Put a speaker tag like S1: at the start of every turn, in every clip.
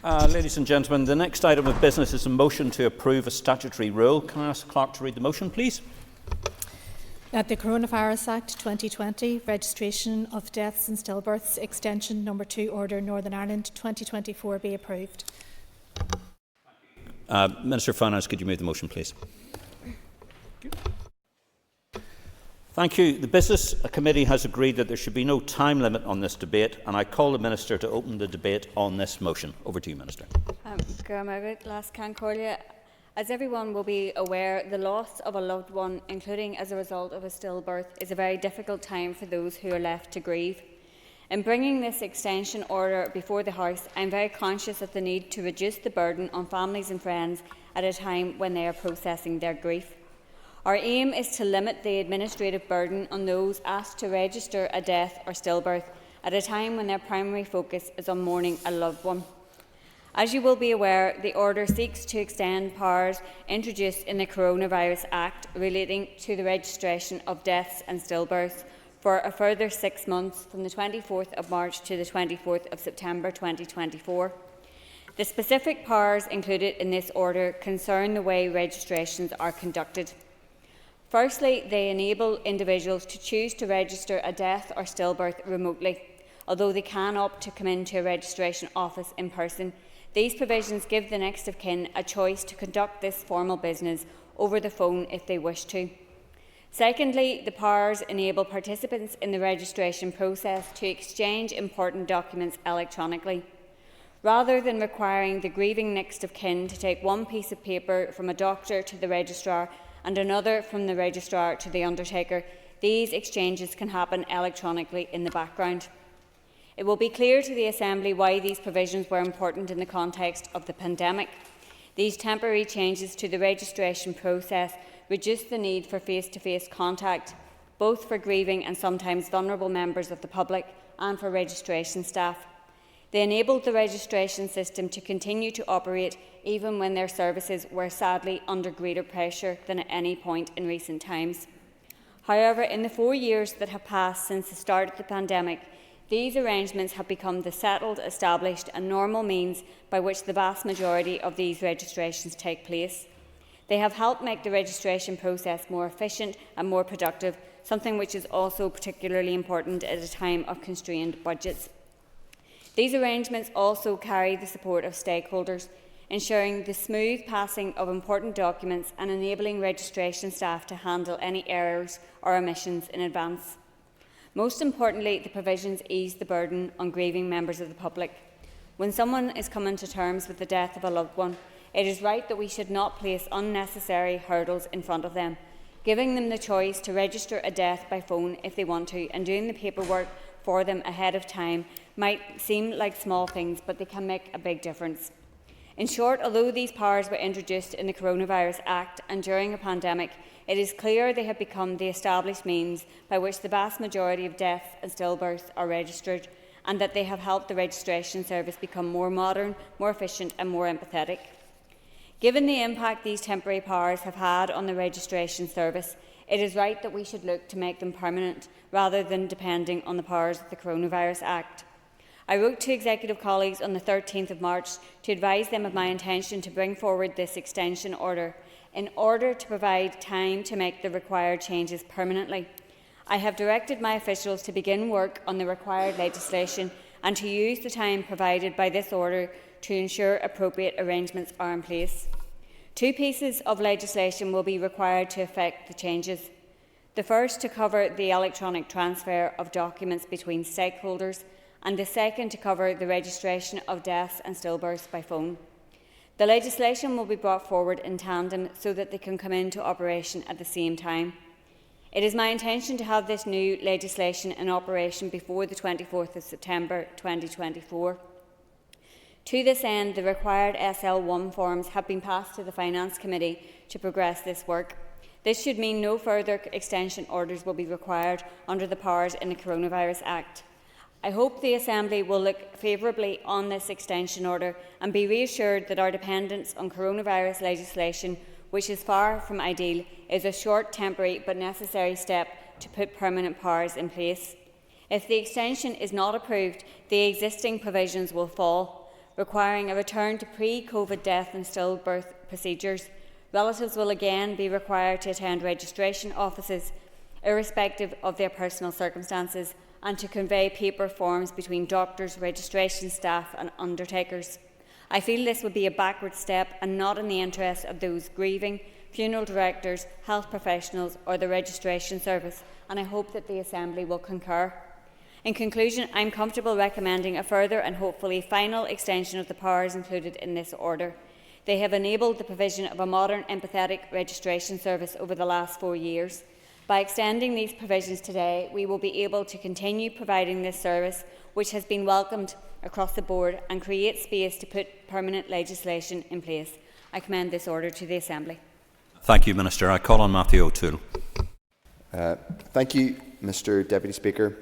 S1: Ladies and gentlemen, the next item of business is a motion to approve a statutory rule. Can I ask the clerk to read the motion, please?
S2: That the Coronavirus Act 2020, Registration of Deaths and Stillbirths, Extension No. 2 Order Northern Ireland 2024 be approved.
S1: Minister of Finance, could you move the motion, please? Thank you. The Business Committee has agreed that there should be no time limit on this debate, and I call the Minister to open the debate on this motion. Over to you, Minister.
S3: As everyone will be aware, the loss of a loved one, including as a result of a stillbirth, is a very difficult time for those who are left to grieve. In bringing this extension order before the House, I am very conscious of the need to reduce the burden on families and friends at a time when they are processing their grief. Our aim is to limit the administrative burden on those asked to register a death or stillbirth at a time when their primary focus is on mourning a loved one. As you will be aware, the order seeks to extend powers introduced in the Coronavirus Act relating to the registration of deaths and stillbirths for a further 6 months, from the 24th of March to the 24th of September 2024. The specific powers included in this order concern the way registrations are conducted. Firstly, they enable individuals to choose to register a death or stillbirth remotely, although they can opt to come into a registration office in person. These provisions give the next of kin a choice to conduct this formal business over the phone if they wish to. Secondly, the powers enable participants in the registration process to exchange important documents electronically. Rather than requiring the grieving next of kin to take one piece of paper from a doctor to the registrar and another from the registrar to the undertaker, these exchanges can happen electronically in the background. It will be clear to the Assembly why these provisions were important in the context of the pandemic. These temporary changes to the registration process reduce the need for face-to-face contact, both for grieving and sometimes vulnerable members of the public and for registration staff. They enabled the registration system to continue to operate even when their services were sadly under greater pressure than at any point in recent times. However, in the 4 years that have passed since the start of the pandemic, these arrangements have become the settled, established and normal means by which the vast majority of these registrations take place. They have helped make the registration process more efficient and more productive, something which is also particularly important at a time of constrained budgets. These arrangements also carry the support of stakeholders, ensuring the smooth passing of important documents and enabling registration staff to handle any errors or omissions in advance. Most importantly, the provisions ease the burden on grieving members of the public. When someone is coming to terms with the death of a loved one, it is right that we should not place unnecessary hurdles in front of them. Giving them the choice to register a death by phone if they want to, and doing the paperwork for them ahead of time might seem like small things, but they can make a big difference. In short, although these powers were introduced in the Coronavirus Act and during a pandemic, it is clear they have become the established means by which the vast majority of deaths and stillbirths are registered, and that they have helped the registration service become more modern, more efficient and more empathetic. Given the impact these temporary powers have had on the registration service, it is right that we should look to make them permanent rather than depending on the powers of the Coronavirus Act. I wrote to executive colleagues on the 13th of March to advise them of my intention to bring forward this extension order in order to provide time to make the required changes permanently. I have directed my officials to begin work on the required legislation and to use the time provided by this order to ensure appropriate arrangements are in place. 2 pieces of legislation will be required to effect the changes. The first to cover the electronic transfer of documents between stakeholders, and the second to cover the registration of deaths and stillbirths by phone. The legislation will be brought forward in tandem so that they can come into operation at the same time. It is my intention to have this new legislation in operation before the 24th of September 2024. To this end, the required SL1 forms have been passed to the Finance Committee to progress this work. This should mean no further extension orders will be required under the powers in the Coronavirus Act. I hope the Assembly will look favourably on this extension order and be reassured that our dependence on coronavirus legislation, which is far from ideal, is a short, temporary but necessary step to put permanent powers in place. If the extension is not approved, the existing provisions will fall, requiring a return to pre-COVID death and stillbirth procedures. Relatives will again be required to attend registration offices, irrespective of their personal circumstances, and to convey paper forms between doctors, registration staff and undertakers. I feel this would be a backward step and not in the interest of those grieving, funeral directors, health professionals or the registration service, and I hope that the Assembly will concur. In conclusion, I am comfortable recommending a further and hopefully final extension of the powers included in this order. They have enabled the provision of a modern, empathetic registration service over the last 4 years. By extending these provisions today, we will be able to continue providing this service, which has been welcomed across the board, and create space to put permanent legislation in place. I commend this order to the Assembly.
S1: Thank you, Minister. I call on Matthew O'Toole.
S4: Thank you, Mr Deputy Speaker.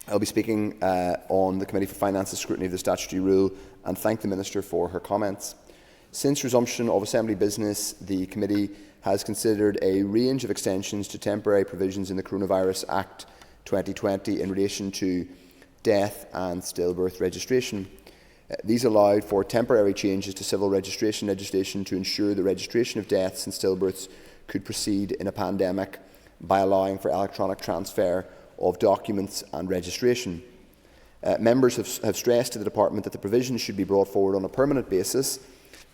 S4: I will be speaking on the Committee for Finance's scrutiny of the statutory rule and thank the Minister for her comments. Since resumption of Assembly business, the Committee has considered a range of extensions to temporary provisions in the Coronavirus Act 2020 in relation to death and stillbirth registration. These allowed for temporary changes to civil registration legislation to ensure the registration of deaths and stillbirths could proceed in a pandemic by allowing for electronic transfer of documents and registration. Members have stressed to the Department that the provisions should be brought forward on a permanent basis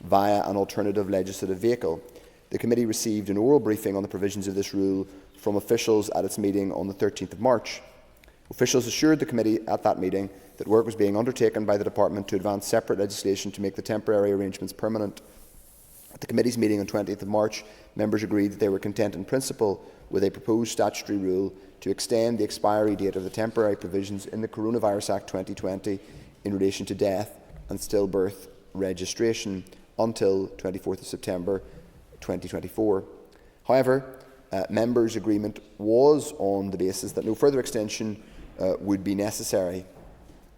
S4: via an alternative legislative vehicle. The Committee received an oral briefing on the provisions of this rule from officials at its meeting on the 13th of March. Officials assured the Committee at that meeting that work was being undertaken by the Department to advance separate legislation to make the temporary arrangements permanent. At the Committee's meeting on 20th of March, members agreed that they were content in principle with a proposed statutory rule to extend the expiry date of the temporary provisions in the Coronavirus Act 2020 in relation to death and stillbirth registration until 24th of September 2024. However, members' agreement was on the basis that no further extension would be necessary.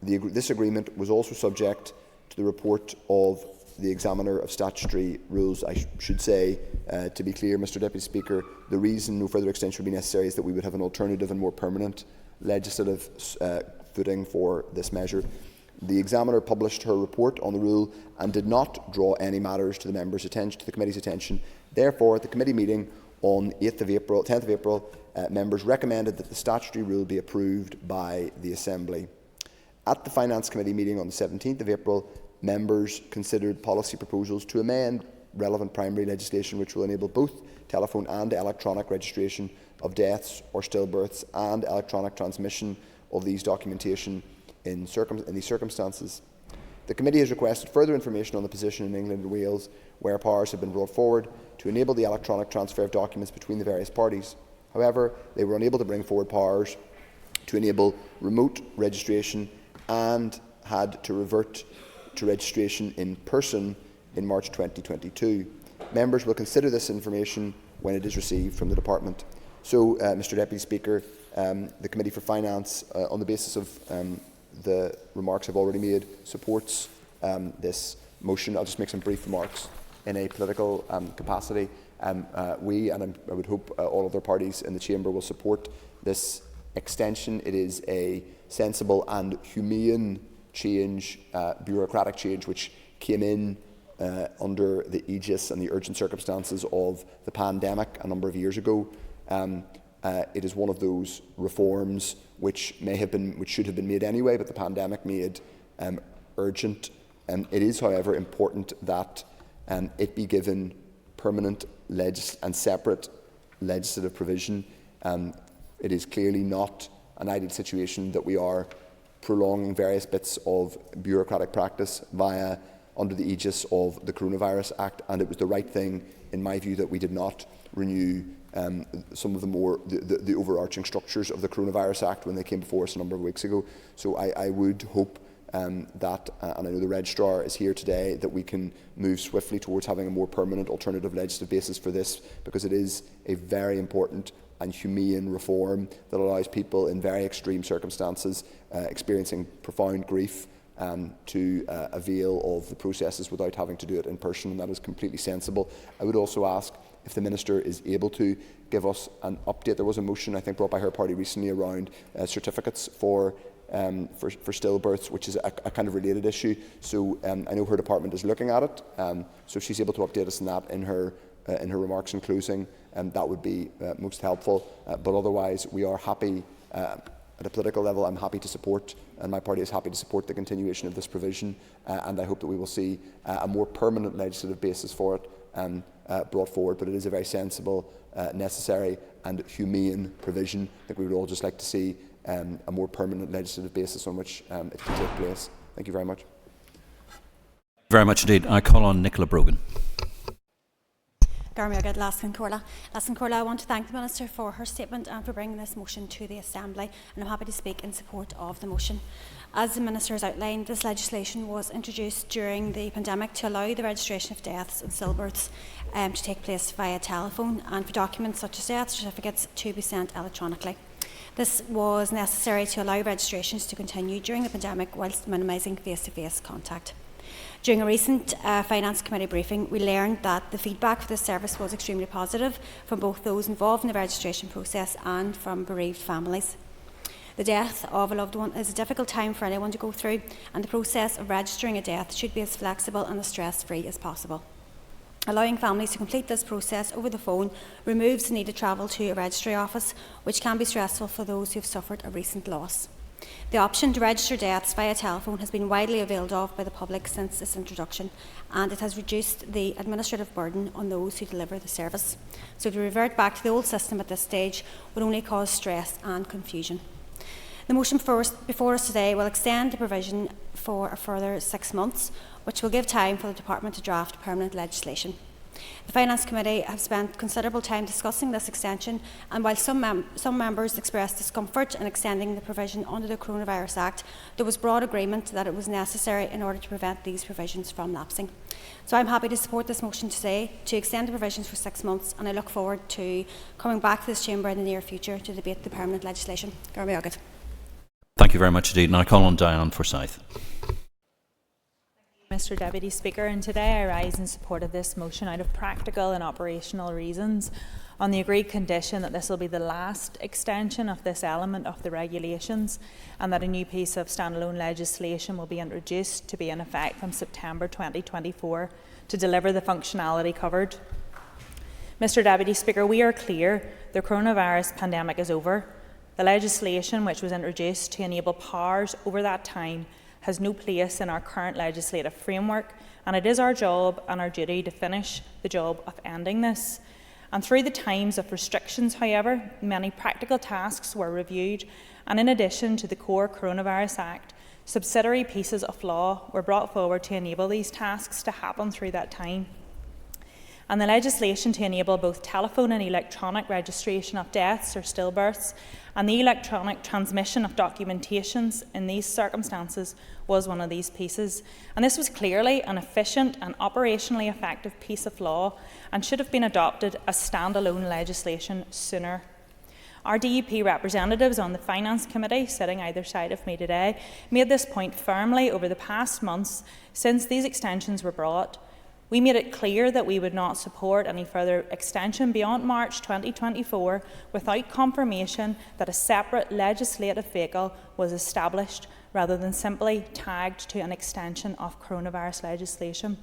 S4: This agreement was also subject to the report of the Examiner of Statutory Rules. I should say, to be clear, Mr Deputy Speaker, the reason no further extension would be necessary is that we would have an alternative and more permanent legislative footing for this measure. The Examiner published her report on the rule and did not draw any matters to the Committee's attention. Therefore, at the Committee meeting on 10th of April, members recommended that the statutory rule be approved by the Assembly. At the Finance Committee meeting on the 17th of April, members considered policy proposals to amend relevant primary legislation which will enable both telephone and electronic registration of deaths or stillbirths and electronic transmission of these documentation in these circumstances. The Committee has requested further information on the position in England and Wales, where powers have been brought forward to enable the electronic transfer of documents between the various parties. However, they were unable to bring forward powers to enable remote registration and had to revert to registration in person in March 2022. Members will consider this information when it is received from the Department. So, Mr Deputy Speaker, the Committee for Finance, on the basis of the remarks I've already made, supports this motion. I'll just make some brief remarks in a political capacity. We, and I would hope all other parties in the Chamber, will support this extension. It is a sensible and humane change, bureaucratic change, which came in under the aegis and the urgent circumstances of the pandemic a number of years ago. It is one of those reforms which should have been made anyway, but the pandemic made urgent. It is, however, important that it be given permanent and separate legislative provision. It is clearly not an ideal situation that we are prolonging various bits of bureaucratic practice under the aegis of the Coronavirus Act, and it was the right thing, in my view, that we did not renew some of the overarching structures of the Coronavirus Act when they came before us a number of weeks ago. So I would hope that, and I know the Registrar is here today, that we can move swiftly towards having a more permanent alternative legislative basis for this, because it is a very important and humane reform that allows people in very extreme circumstances experiencing profound grief to avail of the processes without having to do it in person, and that is completely sensible. I would also ask if the Minister is able to give us an update. There was a motion, I think, brought by her party recently around certificates for stillbirths, which is a kind of related issue. So I know her department is looking at it. So if she's able to update us on that in her remarks in closing, that would be most helpful. But otherwise, we are happy at a political level. I'm happy to support, and my party is happy to support the continuation of this provision. And I hope that we will see a more permanent legislative basis for it brought forward. But it is a very sensible, necessary, and humane provision. I think we would all just like to see a more permanent legislative basis on which it can take place. Thank you very much.
S1: Very much indeed. I call on Nicola Brogan.
S5: I want to thank the Minister for her statement and for bringing this motion to the Assembly, and I'm happy to speak in support of the motion. As the Minister has outlined, this legislation was introduced during the pandemic to allow the registration of deaths and stillbirths to take place via telephone, and for documents such as death certificates to be sent electronically. This was necessary to allow registrations to continue during the pandemic whilst minimising face-to-face contact. During a recent Finance Committee briefing, we learned that the feedback for this service was extremely positive from both those involved in the registration process and from bereaved families. The death of a loved one is a difficult time for anyone to go through, and the process of registering a death should be as flexible and as stress-free as possible. Allowing families to complete this process over the phone removes the need to travel to a registry office, which can be stressful for those who have suffered a recent loss. The option to register deaths via telephone has been widely availed of by the public since its introduction, and it has reduced the administrative burden on those who deliver the service. So to revert back to the old system at this stage would only cause stress and confusion. The motion before us today will extend the provision for a further 6 months, which will give time for the Department to draft permanent legislation. The Finance Committee have spent considerable time discussing this extension, and while some members expressed discomfort in extending the provision under the Coronavirus Act, there was broad agreement that it was necessary in order to prevent these provisions from lapsing. So I'm happy to support this motion today to extend the provisions for 6 months, and I look forward to coming back to this chamber in the near future to debate the permanent legislation.
S1: Thank you very much indeed. And I call on Diane Forsyth.
S6: Mr Deputy Speaker, and today I rise in support of this motion out of practical and operational reasons, on the agreed condition that this will be the last extension of this element of the regulations, and that a new piece of standalone legislation will be introduced to be in effect from September 2024 to deliver the functionality covered. Mr Deputy Speaker, we are clear the coronavirus pandemic is over. The legislation which was introduced to enable powers over that time has no place in our current legislative framework, and it is our job and our duty to finish the job of ending this. And through the times of restrictions, however, many practical tasks were reviewed, and in addition to the core Coronavirus Act, subsidiary pieces of law were brought forward to enable these tasks to happen through that time. And the legislation to enable both telephone and electronic registration of deaths or stillbirths and the electronic transmission of documentations in these circumstances was one of these pieces. And this was clearly an efficient and operationally effective piece of law and should have been adopted as standalone legislation sooner. Our DUP representatives on the Finance Committee, sitting either side of me today, made this point firmly over the past months since these extensions were brought. We made it clear that we would not support any further extension beyond March 2024 without confirmation that a separate legislative vehicle was established rather than simply tagged to an extension of coronavirus legislation.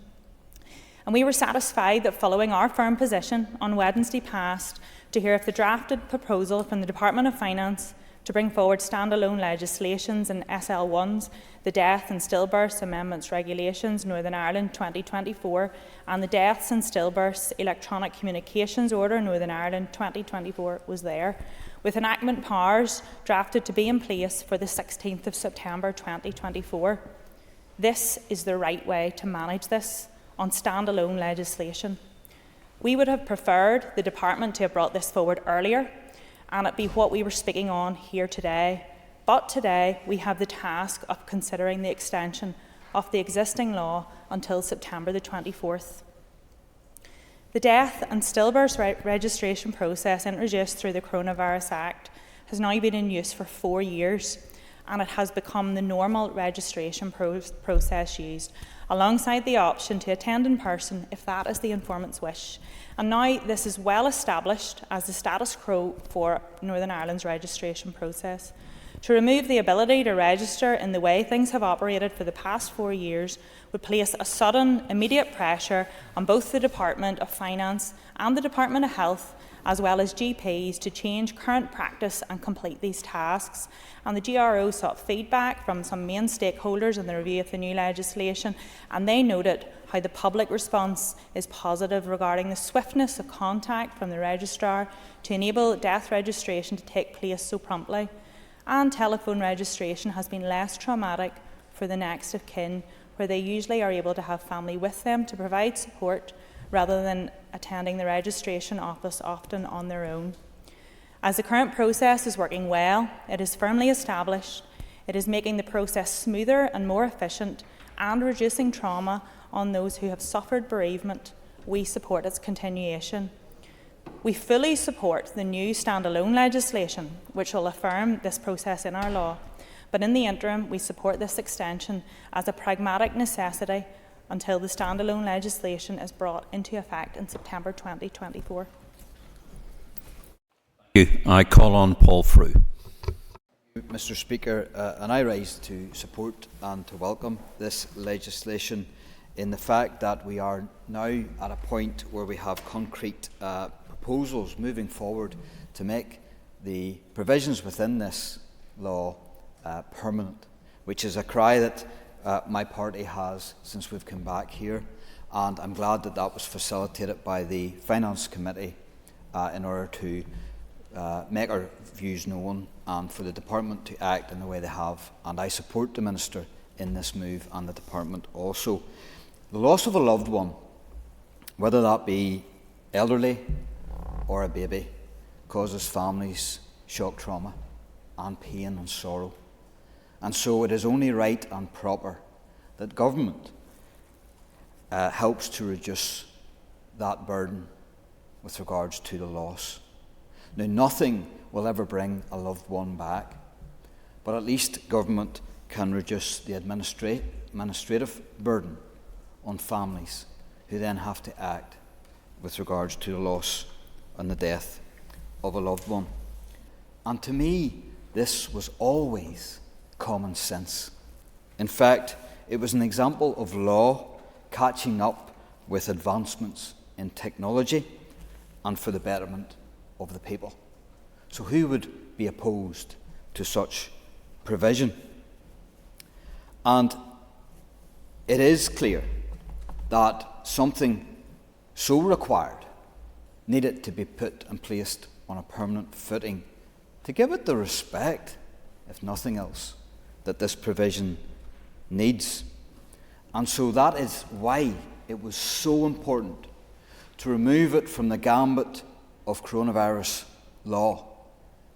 S6: And we were satisfied that following our firm position on Wednesday past to hear if the drafted proposal from the Department of Finance to bring forward standalone legislations in SL1s, the Death and Stillbirths Amendments Regulations Northern Ireland 2024 and the Deaths and Stillbirths Electronic Communications Order Northern Ireland 2024 was there, with enactment powers drafted to be in place for the 16th of September 2024. This is the right way to manage this on standalone legislation. We would have preferred the Department to have brought this forward earlier and it be what we were speaking on here today. But today we have the task of considering the extension of the existing law until September the 24th. The Death and Stillbirths registration process introduced through the Coronavirus Act has now been in use for 4 years, and it has become the normal registration process used, alongside the option to attend in person if that is the informant's wish. And now this is well established as the status quo for Northern Ireland's registration process. To remove the ability to register in the way things have operated for the past 4 years would place a sudden, immediate pressure on both the Department of Finance and the Department of Health, as well as GPs, to change current practice and complete these tasks. And the GRO sought feedback from some main stakeholders in the review of the new legislation, and they noted how the public response is positive regarding the swiftness of contact from the registrar to enable death registration to take place so promptly. And telephone registration has been less traumatic for the next of kin, where they usually are able to have family with them to provide support, rather than attending the registration office often on their own. As the current process is working well, it is firmly established, it is making the process smoother and more efficient and reducing trauma on those who have suffered bereavement, we support its continuation. We fully support the new standalone legislation, which will affirm this process in our law, but in the interim we support this extension as a pragmatic necessity until the standalone legislation is brought into effect in September 2024.
S1: Thank you. I call on Paul Frew.
S7: Mr Speaker, and I rise to support and to welcome this legislation in the fact that we are now at a point where we have concrete proposals moving forward to make the provisions within this law permanent, which is a cry that my party has since we've come back here, and I'm glad that that was facilitated by the Finance Committee in order to make our views known and for the Department to act in the way they have. And I support the Minister in this move, and the Department also. The loss of a loved one, whether that be elderly or a baby, causes families shock, trauma and pain and sorrow. And so it is only right and proper that government helps to reduce that burden with regards to the loss. Now, nothing will ever bring a loved one back, but at least government can reduce the administrative burden on families who then have to act with regards to the loss and the death of a loved one. And to me, this was always common sense. In fact, it was an example of law catching up with advancements in technology and for the betterment of the people. So who would be opposed to such provision? And it is clear that something so required needed to be put and placed on a permanent footing to give it the respect, if nothing else, that this provision needs. And so that is why it was so important to remove it from the gambit of coronavirus law,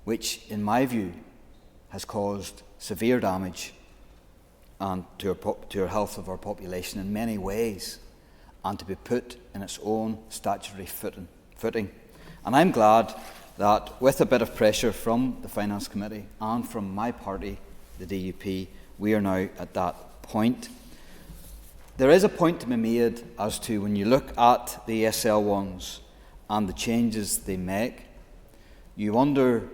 S7: which, in my view, has caused severe damage and to our health of our population in many ways, and to be put in its own statutory footing. And I'm glad that with a bit of pressure from the Finance Committee and from my party, the DUP, we are now at that point. There is a point to be made as to when you look at the SL1s and the changes they make, you wonder,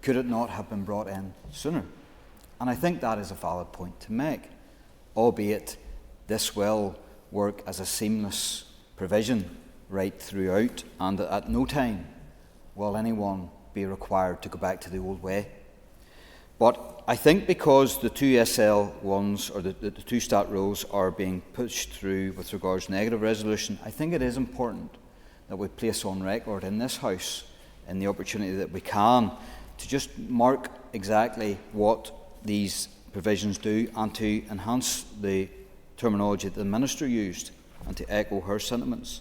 S7: could it not have been brought in sooner? And I think that is a valid point to make, albeit this will work as a seamless provision right throughout, and at no time will anyone be required to go back to the old way. But I think because the two SL1s, or the two stat rules, are being pushed through with regards to negative resolution, I think it is important that we place on record in this House, in the opportunity that we can, to just mark exactly what these provisions do and to enhance the terminology that the Minister used and to echo her sentiments.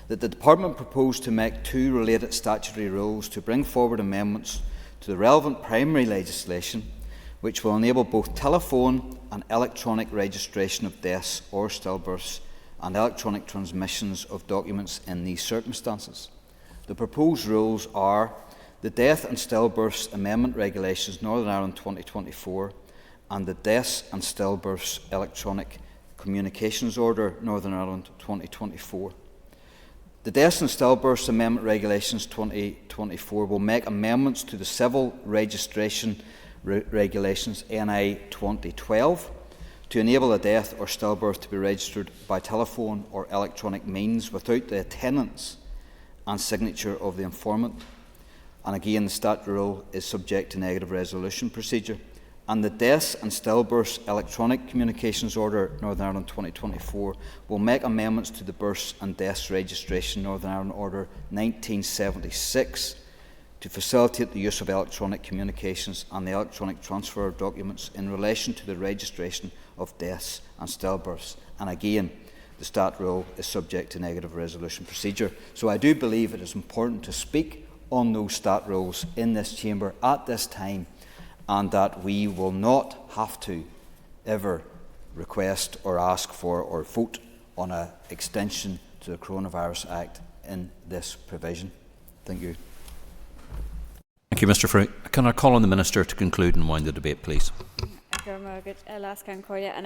S7: That the Department proposed to make two related statutory rules to bring forward amendments to the relevant primary legislation, which will enable both telephone and electronic registration of deaths or stillbirths and electronic transmissions of documents in these circumstances. The proposed rules are the Death and Stillbirths Amendment Regulations Northern Ireland 2024 and the Deaths and Stillbirths Electronic Communications Order, Northern Ireland 2024. The Deaths and Stillbirths Amendment Regulations 2024 will make amendments to the Civil Registration Regulations NI 2012 to enable a death or stillbirth to be registered by telephone or electronic means without the attendance and signature of the informant. And again, the statute rule is subject to negative resolution procedure. And the Deaths and Stillbirths Electronic Communications Order, Northern Ireland 2024, will make amendments to the Births and Deaths Registration Northern Ireland Order 1976 to facilitate the use of electronic communications and the electronic transfer of documents in relation to the registration of deaths and stillbirths. And again, the statute rule is subject to negative resolution procedure. So I do believe it is important to speak on those statute rules in this chamber at this time, and that we will not have to ever request or ask for or vote on an extension to the Coronavirus Act in this provision. Thank you.
S1: Thank you, Mr. Frew. Can I call on the Minister to conclude and wind the debate, please?
S3: And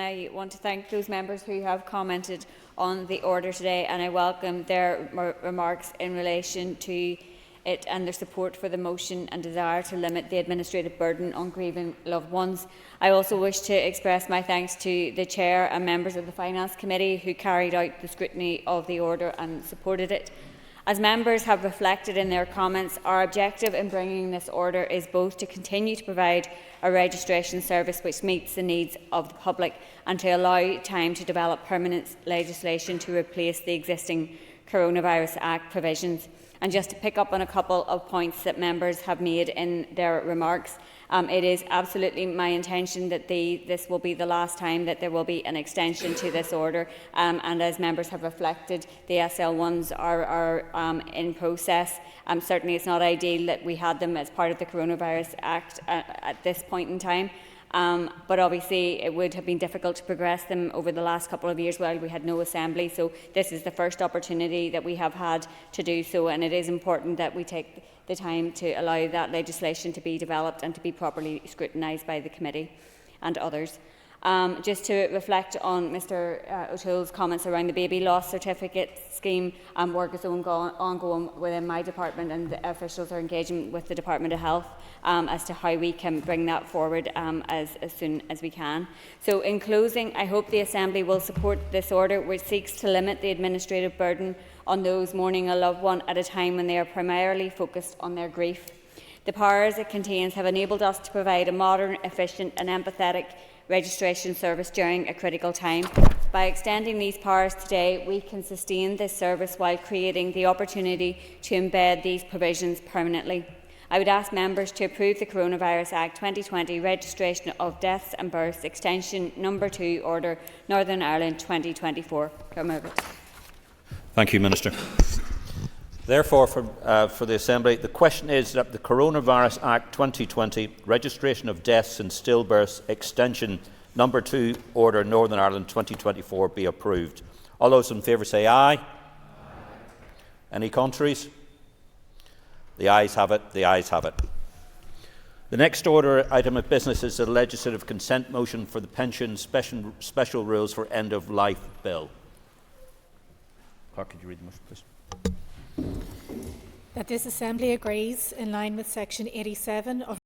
S3: I want to thank those members who have commented on the order today, and I welcome their remarks in relation to it and their support for the motion and desire to limit the administrative burden on grieving loved ones. I also wish to express my thanks to the Chair and members of the Finance Committee who carried out the scrutiny of the order and supported it. As members have reflected in their comments, our objective in bringing this order is both to continue to provide a registration service which meets the needs of the public and to allow time to develop permanent legislation to replace the existing Coronavirus Act provisions. And just to pick up on a couple of points that members have made in their remarks, it is absolutely my intention that this will be the last time that there will be an extension to this order. And as members have reflected, the SL1s are in process. Certainly it's not ideal that we had them as part of the Coronavirus Act at this point in time. But obviously it would have been difficult to progress them over the last couple of years while we had no assembly, so this is the first opportunity that we have had to do so, and it is important that we take the time to allow that legislation to be developed and to be properly scrutinised by the committee and others. Just to reflect on Mr O'Toole's comments around the baby loss certificate scheme, work is ongoing within my department, and the officials are engaging with the Department of Health as to how we can bring that forward as soon as we can. So in closing, I hope the Assembly will support this order, which seeks to limit the administrative burden on those mourning a loved one at a time when they are primarily focused on their grief. The powers it contains have enabled us to provide a modern, efficient and empathetic registration service during a critical time. By extending these powers today, we can sustain this service while creating the opportunity to embed these provisions permanently. I would ask members to approve the Coronavirus Act 2020 Registration of Deaths and Births Extension No. 2 Order Northern Ireland 2024.
S1: Thank you, Minister. Therefore, for the Assembly, the question is that the Coronavirus Act 2020 Registration of Deaths and Stillbirths Extension No. 2 Order Northern Ireland 2024 be approved. All those in favour say aye. Aye. Any contraries? The ayes have it. The ayes have it. The next order item of business is the legislative consent motion for the Pension Special Rules for End of Life Bill. Clerk, could you read the motion, please?
S2: That this Assembly agrees, in line with Section 87 of